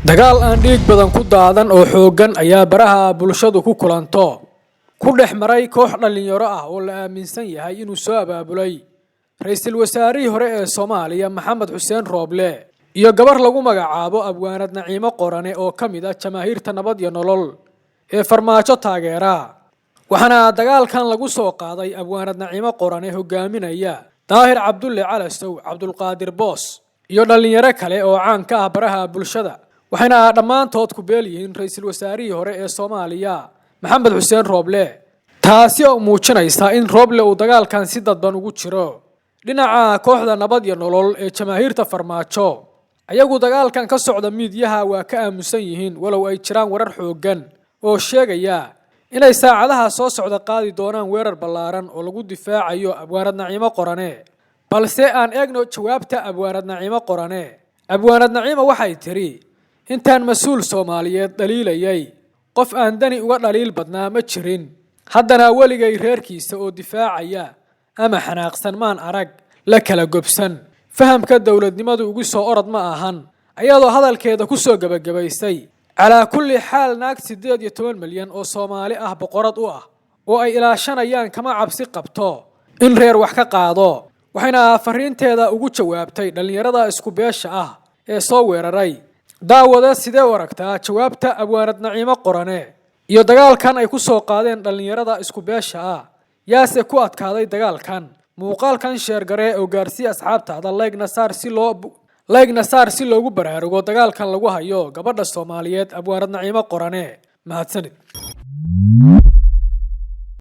dagaal aan dhiig badan ku daadan oo xoogan ayaa baraha bulshadu ku kulanto ku dhex maray koox dhalinyaro ah oo la aaminsan yahay inuu soo abaabulay ra'iisul wasaarihii hore ee Soomaaliya Maxamed Xuseen Rooble iyo gabar lagu magacaabo Abwaanad Naciimo Qorane oo kamid ah jamaahiirta nabad iyo nolol ee farmaajo taageera waxaana dagaalkan lagu soo qaaday Abwaanad Naciimo Qorane hogaaminaya Daahir Cabdulle Calasow Cabdulqaadir Boos iyo dhalinyaro kale oo caan ka ah baraha bulshada waxayna dhamaantood ku beeliyihiin ra'iisul wasaarihii hore ee Soomaaliya Maxamed Xuseen Rooble taasi oo muujinaysa in Rooble uu dagaalkan si dadban ugu jiro dhinaca kooxda nabad iyo nolol ee jamaahiirta farmaajo ayagu dagaalkan ka socda miidiyaha waa ka aamusan yihiin walow ay jiraan warar xoogan oo sheegaya inay saacadaha soo socda qaadi doonaan weerar ballaaran oo lagu difaacayo Abwaanad Naciimo Qorane balse aan eegno jawaabta Abwaanad Naciimo Qorane Abwaanad Naciimo waxay tiri intaan mas'uul Soomaaliyeed dhaliilayay qof aan dani uga dhaliil badnaa ma jirin haddana waligay reerkiisa oo difaacaya ama xanaaqsan maan arag la kala gobsan fahamka dawladnimadu ugu soo orod ma ahan ayadoo hadalkeeda ku soo gabagabaysay ala kulli xaal naag 18 milyan oo Soomaali ah boqorad u ah oo ay ilaashanayaan kama cabsi qabto in reer wax ka qaado waxayna fariinteeda ugu jawaabtay dhalinyarada isku beesha ah ee soo weeraray daawada sidee u aragtaa jawaabta Abwaanad Naciimo Qorane iyo dagaalkan ay ku soo qaadeen dhalinyarada isku beesha ah yaase ku adkaaday dagaalkan muuqaalkan sheer gare oo gaarsiin asxaabtaada like nasaar si loogu baraarugo dagaalkan lagu hayo gabadha Soomaaliyeed Abwaanad Naciimo Qorane mahadsanid